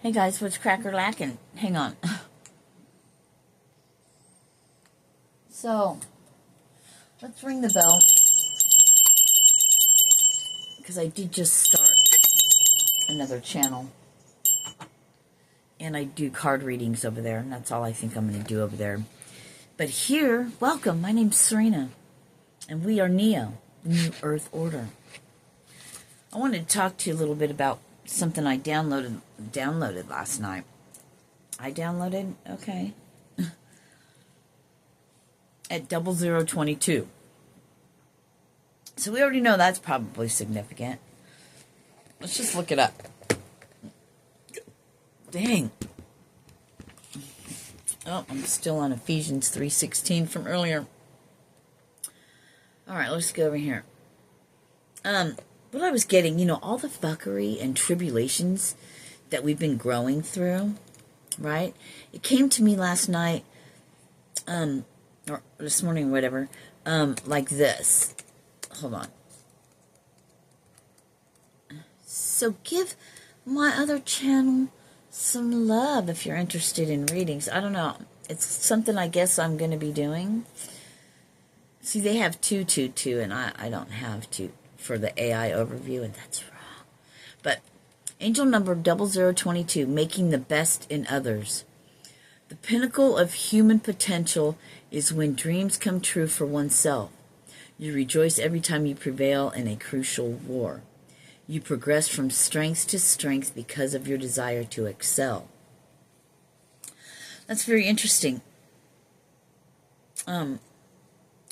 Hey guys, what's cracker lacking? Hang on. So, let's ring the bell. Because I did just start another channel. And I do card readings over there. And that's all I think I'm going to do over there. But here, welcome. My name's Sirena. And we are Neo, the New Earth Order. I wanted to talk to you a little bit about something I downloaded last night. I downloaded? Okay. At 0022. So we already know that's probably significant. Let's just look it up. Dang. Oh, I'm still on Ephesians 3:16 from earlier. Alright, let's go over here. What I was getting, all the fuckery and tribulations that we've been growing through, right? It came to me last night, or this morning, whatever, like this. Hold on. So give my other channel some love if you're interested in readings. I don't know. It's something I guess I'm going to be doing. See, they have 222, and I don't have 2 for the AI overview, and that's wrong. But angel number 0022, making the best in others. The pinnacle of human potential is when dreams come true for oneself. You rejoice every time you prevail in a crucial war. You progress from strength to strength because of your desire to excel. That's very interesting.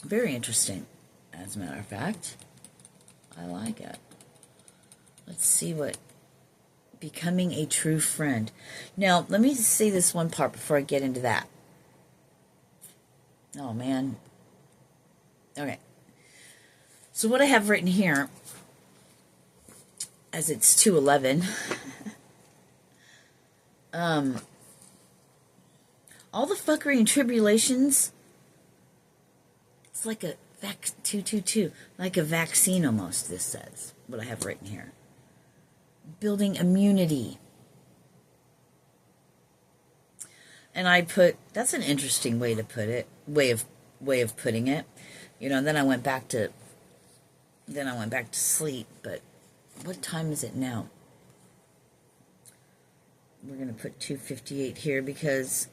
Very interesting, as a matter of fact. I like it. Let's see what becoming a true friend. Now, let me say this one part before I get into that. Oh, man. Okay. So what I have written here, as it's 2:11, all the fuckery and tribulations, it's like a 222, like a vaccine almost, this says, what I have written here. Building immunity. And I put, that's an interesting way to put it, way of putting it. Then I went back to sleep, but what time is it now? We're going to put 2:58 here because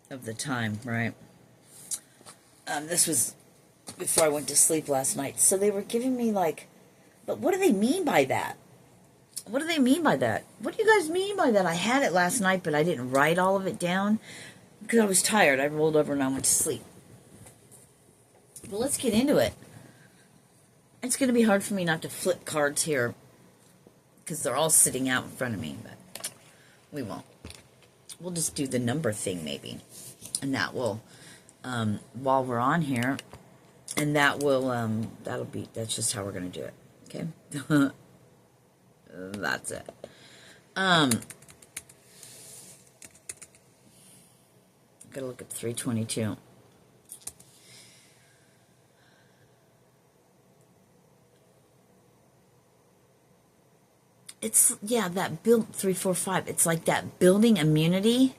of the time, right? This was before I went to sleep last night. So they were giving me but what do they mean by that? What do they mean by that? What do you guys mean by that? I had it last night, but I didn't write all of it down because I was tired. I rolled over and I went to sleep. But let's get into it. It's going to be hard for me not to flip cards here because they're all sitting out in front of me, but we won't. We'll just do the number thing maybe. And that will, while we're on here, and that will, that's just how we're going to do it. Okay? That's it. Gotta look at 322. It's, yeah, that build 345. It's like that building immunity.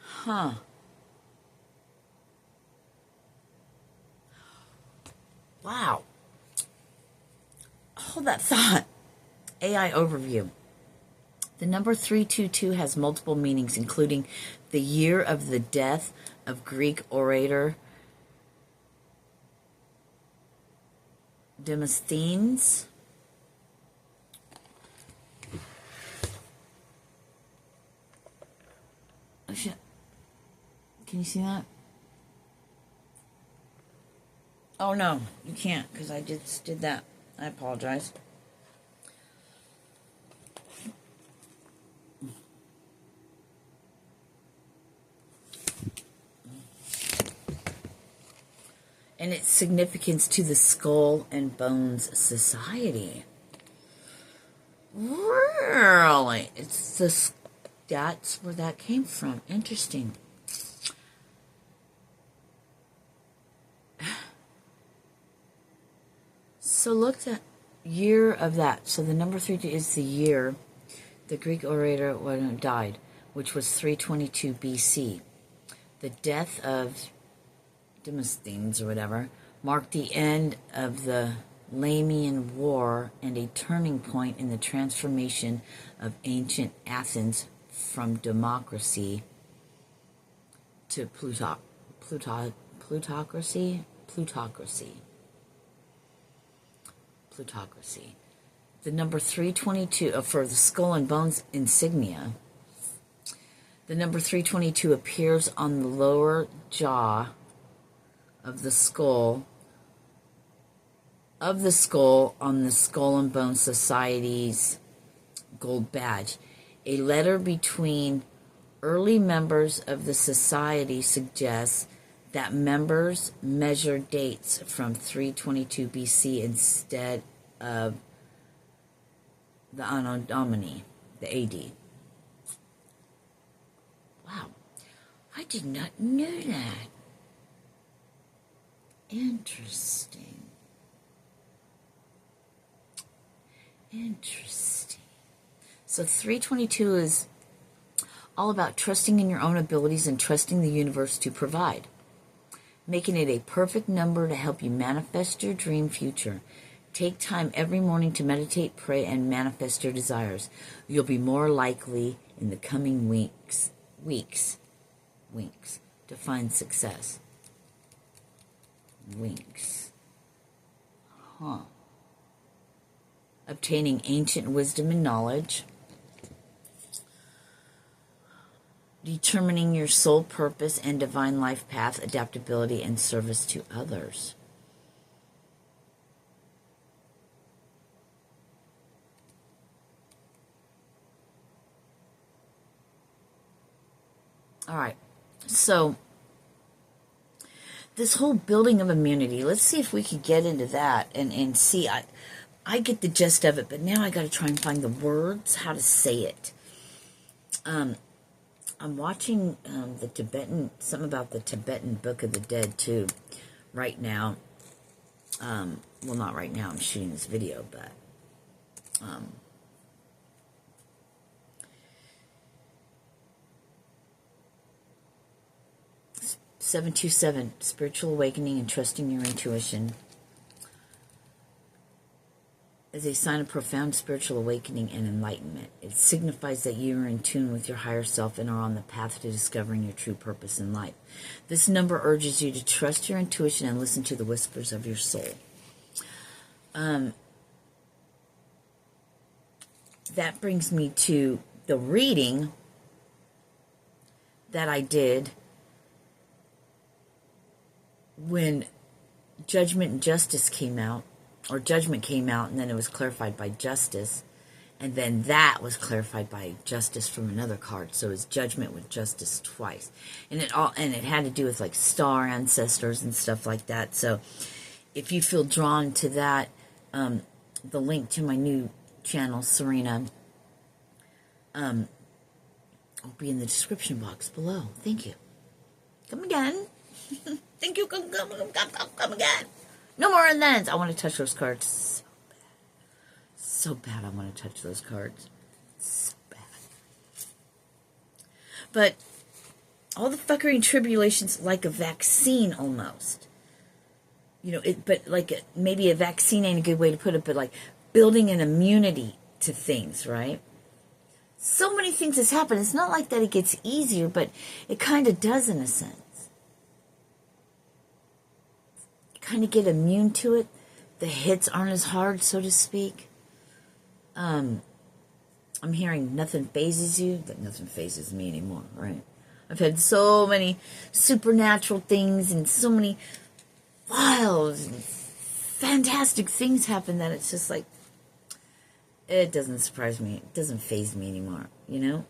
Huh. Wow. Hold that thought. AI overview. The number 322 has multiple meanings, including the year of the death of Greek orator Demosthenes. Oh, shit. Can you see that? Oh, no, you can't, because I just did that. I apologize. And its significance to the Skull and Bones Society. Really? It's the that's where that came from. Interesting. So look at year of that. So the number 3 is the year the Greek orator died, which was 322 BC. The death of Demosthenes or whatever marked the end of the Lamian War and a turning point in the transformation of ancient Athens from democracy to plutocracy. The number 322 for the skull and bones insignia. The number 322 appears on the lower jaw of the skull on the Skull and Bones Society's gold badge. A letter between early members of the society suggests that members measure dates from 322 BC instead of the Anno Domini, the AD. Wow, I did not know that. Interesting. So 322 is all about trusting in your own abilities and trusting the universe to provide, making it a perfect number to help you manifest your dream future. Take time every morning to meditate, pray, and manifest your desires. You'll be more likely in the coming weeks to find success. Winks. Obtaining ancient wisdom and knowledge. Determining your soul purpose and divine life path, adaptability, and service to others. All right, so this whole building of immunity, let's see if we could get into that and see. I get the gist of it, but now I got to try and find the words, how to say it. I'm watching something about the Tibetan Book of the Dead too, right now. Well, not right now, I'm shooting this video, but 727, spiritual awakening and trusting your intuition. As a sign of profound spiritual awakening and enlightenment, it signifies that you are in tune with your higher self and are on the path to discovering your true purpose in life. This number urges you to trust your intuition and listen to the whispers of your soul. That brings me to the reading that I did when Judgment and Justice came out, or Judgment came out, and then it was clarified by Justice, and then that was clarified by Justice from another card. So it's Judgment with Justice twice, and it had to do with like star ancestors and stuff like that. So if you feel drawn to that, the link to my new channel, Sirena, will be in the description box below. Thank you. Come again. Thank you. Come again. No more and then. I want to touch those cards so bad. I want to touch those cards so bad. But all the fuckery and tribulations, like a vaccine almost. You know, but like maybe a vaccine ain't a good way to put it, but like building an immunity to things, right? So many things has happened. It's not like that it gets easier, but it kind of does in a sense. Kind of get immune to it. The hits aren't as hard, so to speak. I'm hearing nothing phases you, but nothing phases me anymore, right? I've had so many supernatural things and so many wild and fantastic things happen that it's just like, it doesn't surprise me. It doesn't faze me anymore, you know?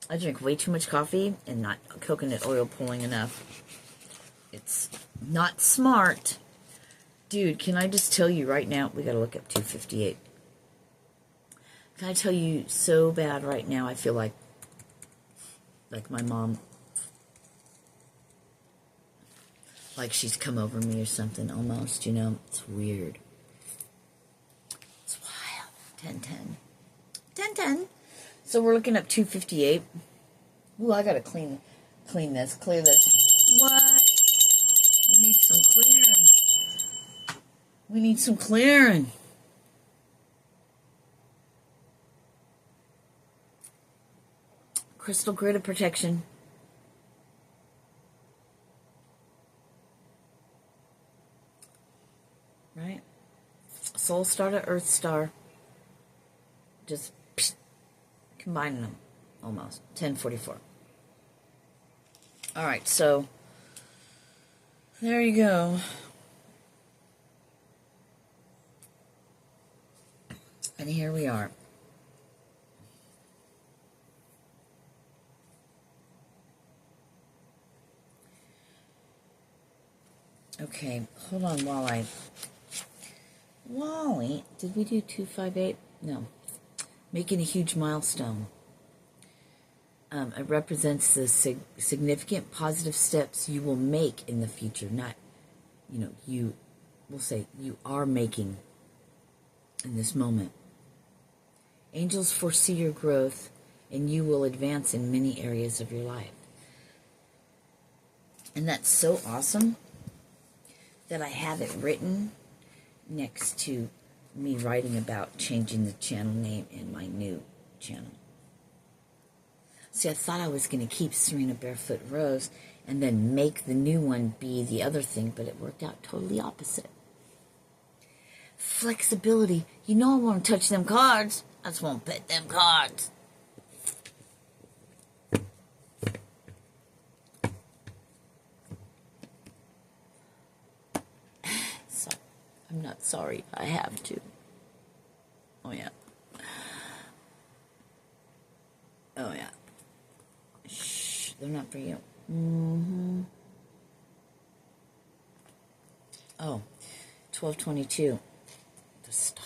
I drink way too much coffee and not coconut oil pulling enough. It's not smart. Dude, can I just tell you right now, we gotta look up 258. Can I tell you so bad right now, I feel like Like my mom, like she's come over me or something almost, you know. It's weird. It's wild. 1010. 1010. So we're looking up 258. Ooh, I gotta clear this. What? We need some clearing. We need some clearing. Crystal grid of protection. Right? Soul star to earth star. Just combining them almost. 1044. All right, so there you go. And here we are. Okay, hold on Wally, did we do 258? No. Making a huge milestone. It represents the significant positive steps you will make in the future. Not, we'll say you are making in this moment. Angels foresee your growth, and you will advance in many areas of your life. And that's so awesome that I have it written next to me writing about changing the channel name in my new channel. See, I thought I was going to keep Sirena Barefoot Rose and then make the new one be the other thing, but it worked out totally opposite. Flexibility. You know I want to touch them cards. I just want to pet them cards. So, I'm not sorry. I have to. Oh, yeah. Oh, yeah. Shh. They're not for you. Mm-hmm. Oh, 1222. The star.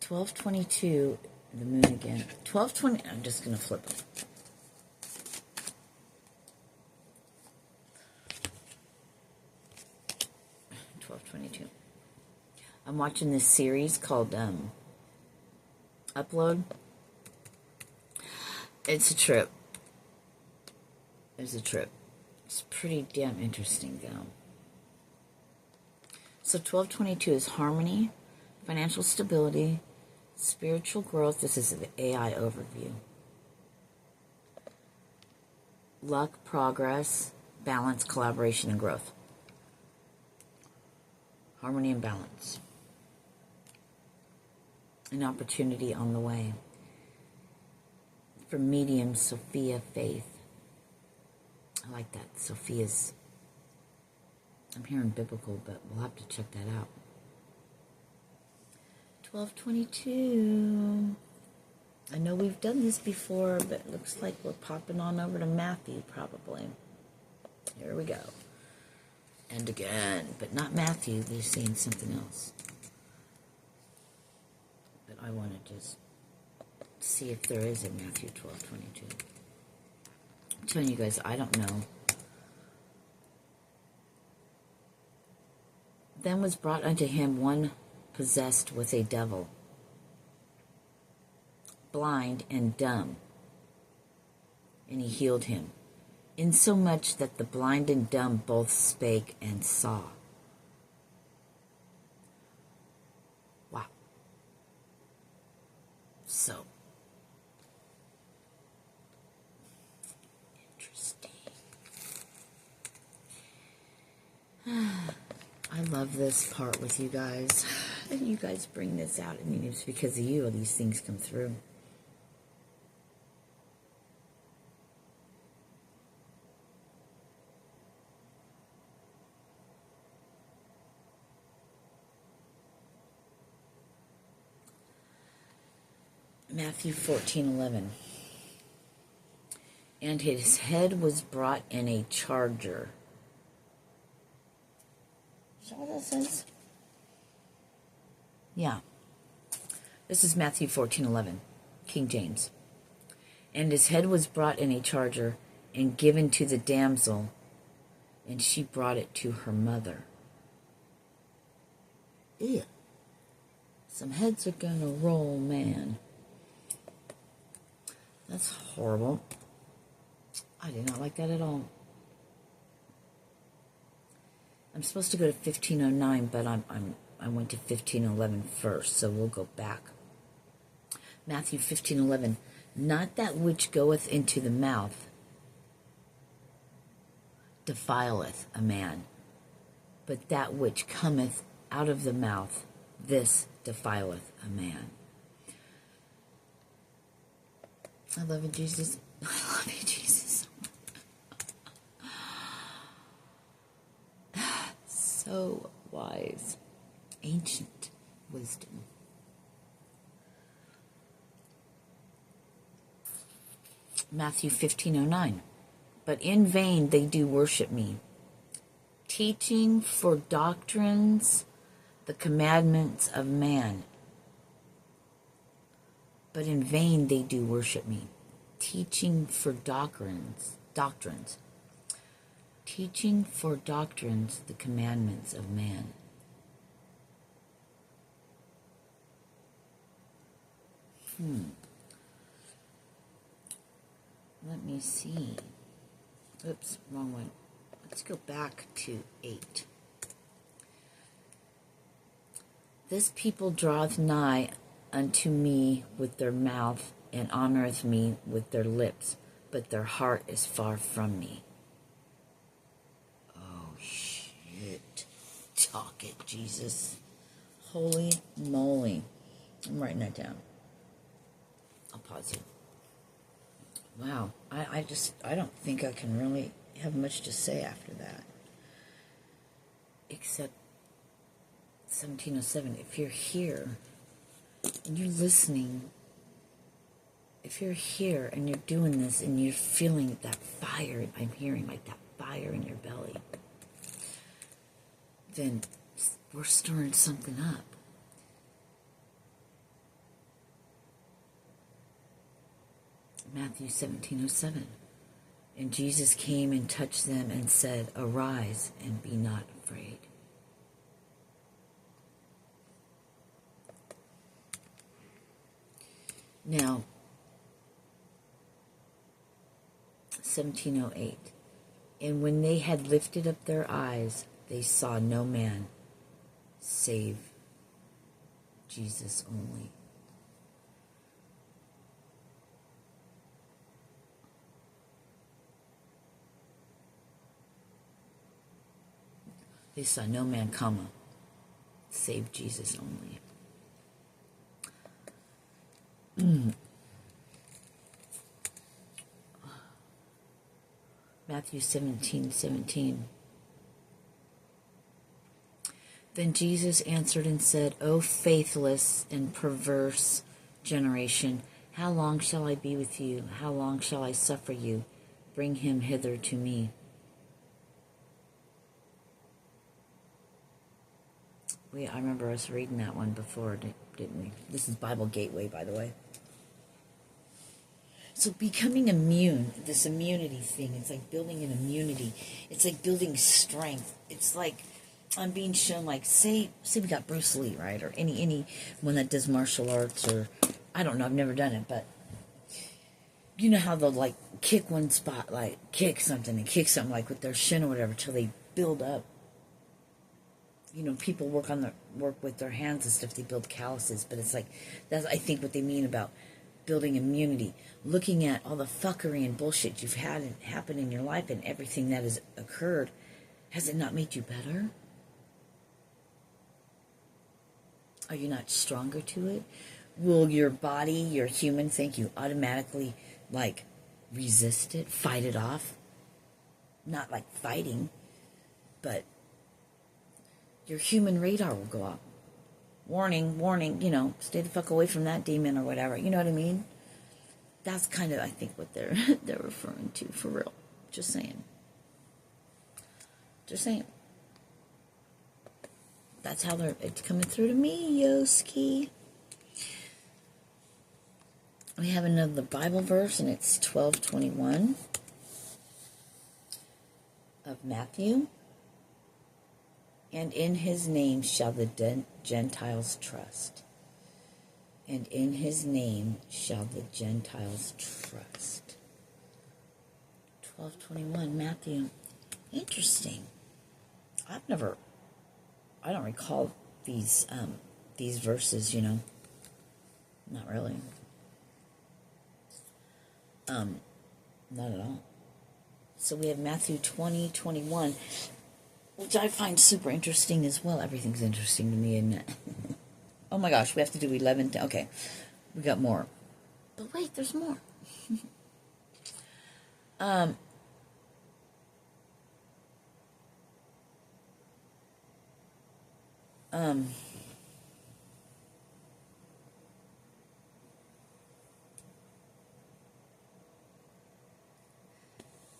1222. The moon again. 1220. I'm just going to flip it. I'm watching this series called Upload. It's a trip. It's pretty damn interesting, though. So 1222 is harmony, financial stability, spiritual growth. This is the AI overview. Luck, progress, balance, collaboration, and growth. Harmony and balance. An opportunity on the way. For medium, Sophia Faith. I like that. Sophia's. I'm hearing biblical, but we'll have to check that out. 1222. I know we've done this before, but it looks like we're popping on over to Matthew, probably. Here we go. And again, but not Matthew. They're saying something else. But I want to just see if there is a Matthew 12:22. I'm telling you guys, I don't know. Then was brought unto him one possessed with a devil, blind and dumb, and he healed him, insomuch that the blind and dumb both spake and saw. Wow. So, interesting. I love this part with you guys. You guys bring this out. I mean, it's because of you these things come through. Matthew 14:11. And his head was brought in a charger. Is that what that says? Yeah. This is Matthew 14:11, King James. And his head was brought in a charger and given to the damsel, and she brought it to her mother. Ew. Some heads are gonna roll, man. That's horrible. I did not like that at all. I'm supposed to go to 1509, but I went to 1511 first, so we'll go back. Matthew 15:11. Not that which goeth into the mouth defileth a man, but that which cometh out of the mouth, this defileth a man. I love you, Jesus. I love you, Jesus. So wise. Ancient wisdom. Matthew 15:09. But in vain they do worship me, teaching for doctrines the commandments of man. But in vain they do worship me, teaching for doctrines, teaching for doctrines the commandments of man. Let me see. Oops, wrong one. Let's go back to 8. This people draweth nigh unto me with their mouth, and honoreth me with their lips, but their heart is far from me. Oh, shit. Talk it, Jesus. Holy moly. I'm writing that down. I'll pause it. Wow. I don't think I can really have much to say after that. Except 1707. If you're here and you're listening, if you're here and you're doing this and you're feeling that fire, I'm hearing like that fire in your belly, then we're stirring something up. Matthew 17:07. And Jesus came and touched them and said, Arise and be not afraid. Now, 17:08. And when they had lifted up their eyes, they saw no man save Jesus only. They saw no man, save Jesus only. Matthew 17:17. Then Jesus answered and said, O faithless and perverse generation, how long shall I be with you? How long shall I suffer you? Bring him hither to me. I remember us reading that one before, didn't we? This is Bible Gateway, by the way. So becoming immune, this immunity thing, it's like building an immunity. It's like building strength. It's like I'm being shown, like, say we got Bruce Lee, right? Or anyone that does martial arts, or, I don't know, I've never done it, but you know how they'll, like, kick one spot, like, kick something, like, with their shin or whatever, till they build up. You know, people work with their hands and stuff, they build calluses, but it's like, that's, I think, what they mean about building immunity. Looking at all the fuckery and bullshit you've had happen in your life and everything that has occurred, has it not made you better? Are you not stronger to it? Will your body, your human think you automatically, like, resist it, fight it off? Not like fighting, but your human radar will go up. Warning, you know, stay the fuck away from that demon or whatever. You know what I mean? That's kind of, I think, what they're referring to, for real. Just saying. That's how it's coming through to me, Yoski. We have another Bible verse, and it's 12:21 of Matthew. And in his name shall the Gentiles trust. And in his name shall the Gentiles trust. 12:21, Matthew. Interesting. I don't recall these verses, Not really. Not at all. So we have Matthew 20:21, which I find super interesting as well. Everything's interesting to me, isn't it? Oh my gosh, we have to do 11. Okay, we got more. But wait, there's more.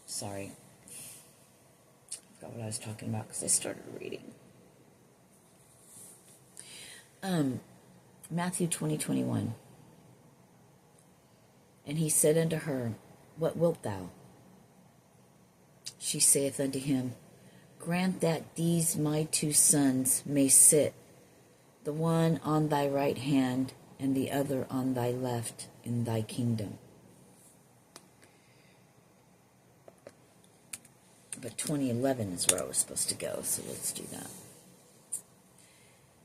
Sorry. I forgot what I was talking about because I started reading. Matthew 20:21. And he said unto her, What wilt thou? She saith unto him, Grant that these my two sons may sit, the one on thy right hand, and the other on thy left, in thy kingdom. But 20:11 is where I was supposed to go, so let's do that.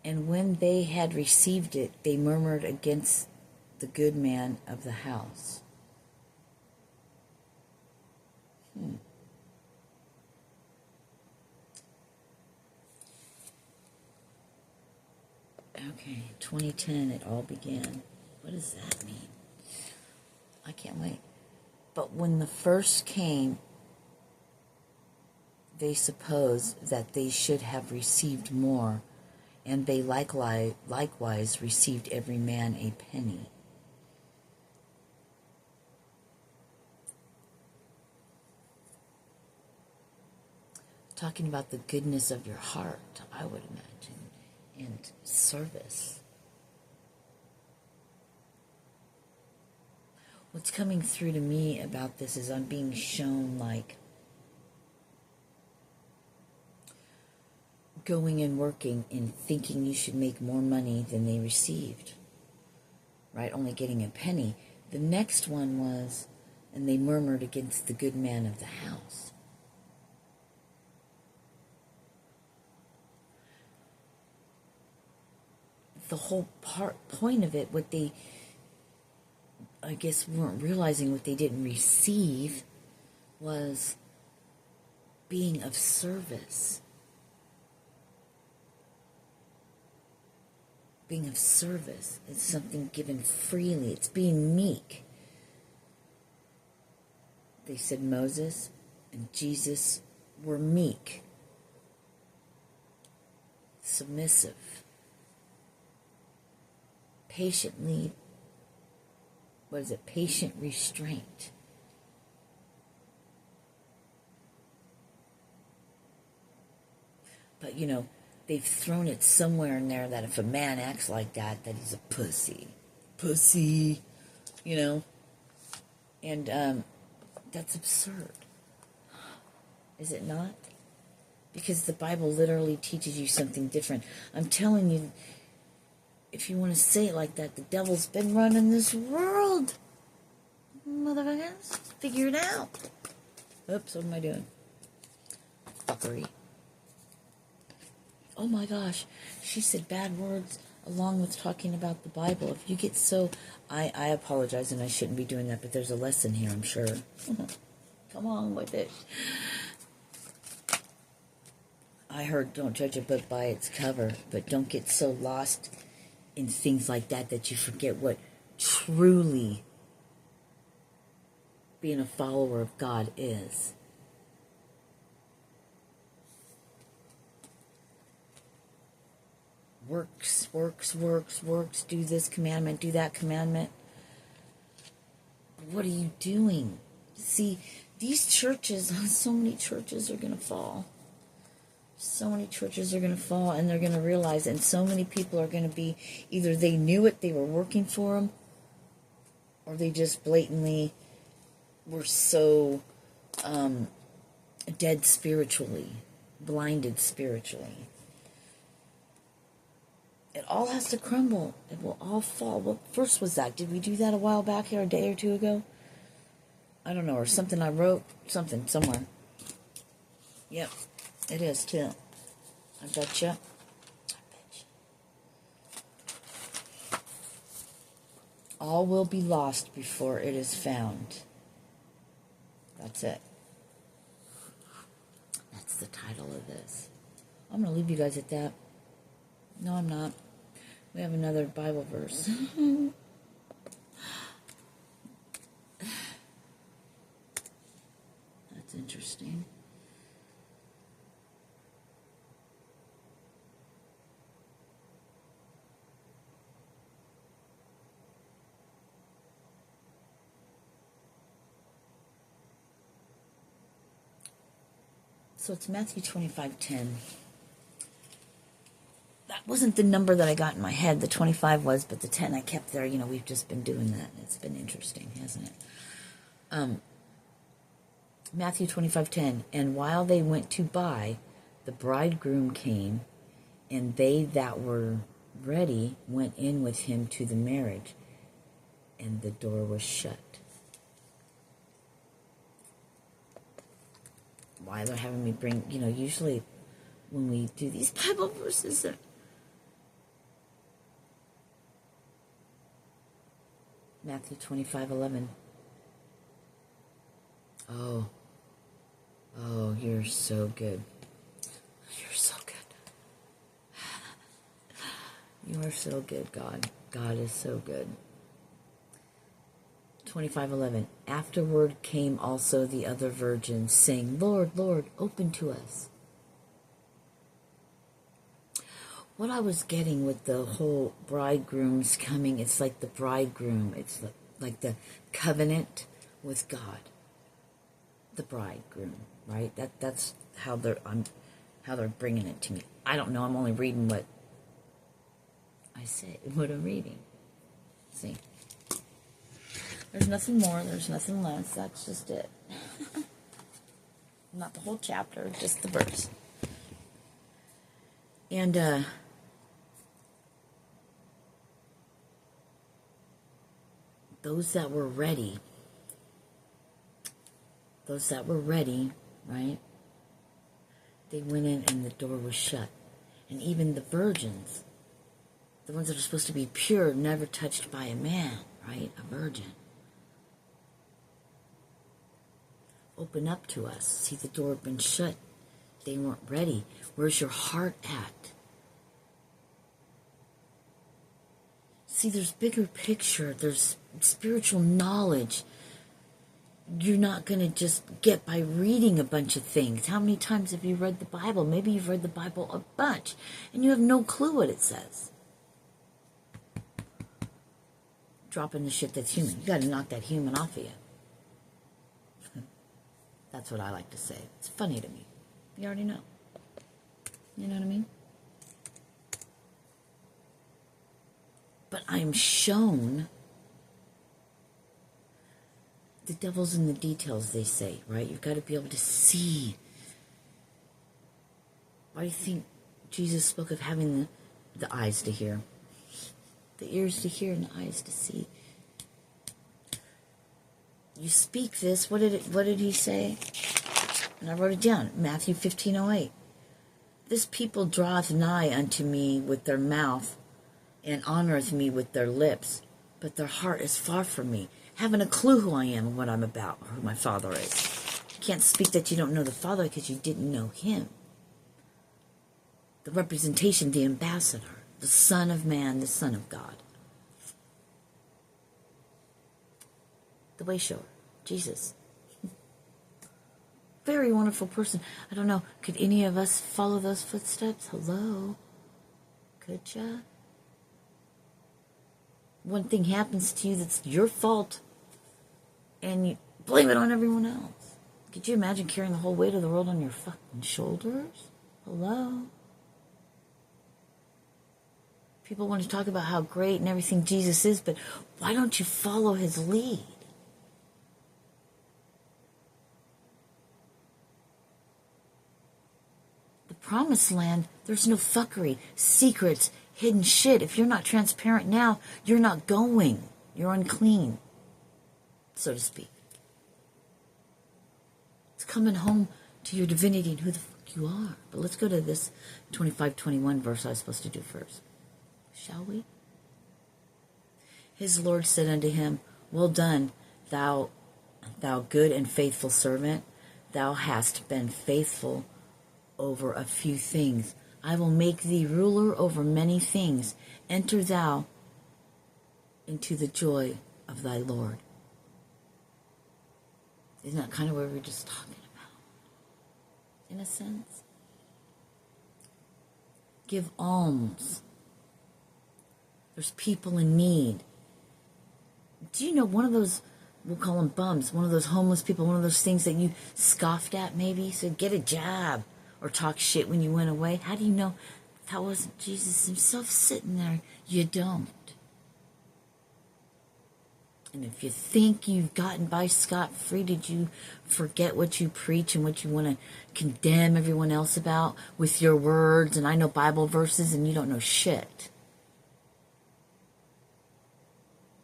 And when they had received it, they murmured against the good man of the house. Okay, 2010, it all began. What does that mean? I can't wait. But when the first came, they supposed that they should have received more, and they likewise received every man a penny. Talking about the goodness of your heart, I would imagine, and service. What's coming through to me about this is I'm being shown like going and working and thinking you should make more money than they received, right? Only getting a penny. The next one was, and they murmured against the good man of the house. The whole point of it, what they, I guess, weren't realizing what they didn't receive was being of service. Being of service. It's something given freely. It's being meek. They said Moses and Jesus were meek, submissive, patiently, patient restraint. But, they've thrown it somewhere in there that if a man acts like that, that he's a pussy. Pussy, And that's absurd. Is it not? Because the Bible literally teaches you something different. I'm telling you, if you want to say it like that, the devil's been running this world. Motherfuckers, figure it out. Oops, what am I doing? Fuckery. Oh my gosh, she said bad words along with talking about the Bible. If you get so... I apologize, and I shouldn't be doing that, but there's a lesson here, I'm sure. Come on with it. I heard don't judge a book by its cover, but don't get so lost in things like that that you forget what truly being a follower of God is. Works, do this commandment, do that commandment. What are you doing? See, these churches, so many churches are going to fall. So many churches are going to fall, and they're going to realize, and so many people are going to be, either they knew it, they were working for them, or they just blatantly were so dead spiritually, blinded spiritually. It all has to crumble. It will all fall. What verse was that? Did we do that a while back here, a day or two ago? I don't know, or something I wrote, something, somewhere. Yep, it is too. I betcha. All will be lost before it is found. That's it. That's the title of this. I'm going to leave you guys at that. No, I'm not. We have another Bible verse. That's interesting. So it's Matthew 25:10. That wasn't the number that I got in my head. The 25 was, but the 10 I kept there. You know, we've just been doing that. It's been interesting, hasn't it? Matthew 25:10. And while they went to buy, the bridegroom came, and they that were ready went in with him to the marriage, and the door was shut. Why they're having me bring, you know, usually when we do these Bible verses, Matthew 25:11. Oh, you're so good. You're so good. You are so good, God. God is so good. 25:11. Afterward came also the other virgins, saying, Lord, Lord, open to us. What I was getting with the whole bridegroom's coming, it's like the bridegroom. It's like the covenant with God. The bridegroom, right? That's how they're bringing it to me. I don't know. I'm only reading what I say, what I'm reading. See. There's nothing more, there's nothing less, that's just it. Not the whole chapter, just the verse. And, those that were ready, right? They went in and the door was shut. And even the virgins, the ones that are supposed to be pure, never touched by a man, right? A virgin. Open up to us. See, the door had been shut. They weren't ready. Where's your heart at? See, there's bigger picture. There's spiritual knowledge. You're not going to just get by reading a bunch of things. How many times have you read the Bible? Maybe you've read the Bible a bunch, and you have no clue what it says. Dropping the shit that's human. You got to knock that human off of you. That's what I like to say. It's funny to me. You already know. You know what I mean? But I'm shown the devil's in the details, they say, right? You've got to be able to see. Why do you think Jesus spoke of having the eyes to hear? The ears to hear and the eyes to see. You speak this, what did he say? And I wrote it down, Matthew 15:08. This people draweth nigh unto me with their mouth, and honoreth me with their lips, but their heart is far from me, having a clue who I am and what I'm about, or who my Father is. You can't speak that you don't know the Father because you didn't know him. The representation, the ambassador, the Son of Man, the Son of God. The way shower, Jesus. Very wonderful person. I don't know, could any of us follow those footsteps? Hello? Could ya? One thing happens to you that's your fault, and you blame it on everyone else. Could you imagine carrying the whole weight of the world on your fucking shoulders? Hello? People want to talk about how great and everything Jesus is, but why don't you follow his lead? The promised land, there's no fuckery, secrets, hidden shit. If you're not transparent now, you're not going. You're unclean, so to speak. It's coming home to your divinity and who the fuck you are. But let's go to this 25:21 verse I was supposed to do first. Shall we? His Lord said unto him, Well done, thou good and faithful servant. Thou hast been faithful over a few things. I will make thee ruler over many things. Enter thou into the joy of thy Lord. Isn't that kind of what we were just talking about? In a sense. Give alms. There's people in need. Do you know one of those, we'll call them bums, one of those homeless people, one of those things that you scoffed at maybe? So get a job or talk shit when you went away. How do you know that wasn't Jesus himself sitting there? You don't. And if you think you've gotten by scot-free, did you forget what you preach and what you want to condemn everyone else about with your words? And I know Bible verses and you don't know shit.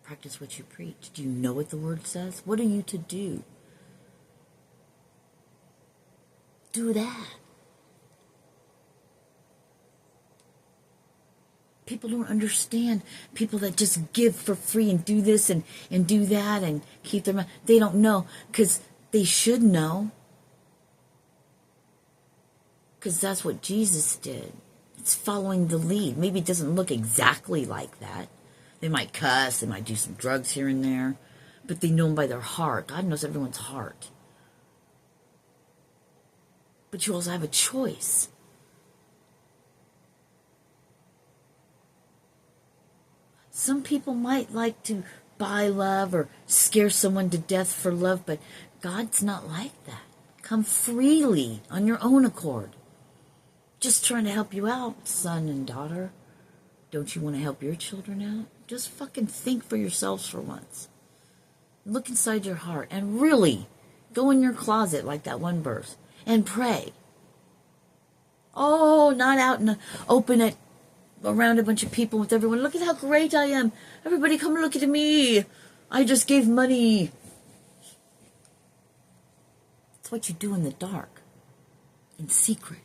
Practice what you preach. Do you know what the word says? What are you to do? Do that. People don't understand. People that just give for free and do this and do that and keep their money. They don't know because they should know. Because that's what Jesus did. It's following the lead. Maybe it doesn't look exactly like that. They might cuss. They might do some drugs here and there. But they know them by their heart. God knows everyone's heart. But you also have a choice. Some people might like to buy love or scare someone to death for love, but God's not like that. Come freely on your own accord. Just trying to help you out, son and daughter. Don't you want to help your children out? Just fucking think for yourselves for once. Look inside your heart and really go in your closet like that one verse and pray. Oh, not out in the open at around a bunch of people with everyone. Look at how great I am. Everybody come look at me. I just gave money. It's what you do in the dark, in secret.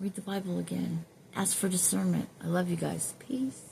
Read the Bible again. Ask for discernment. I love you guys. Peace.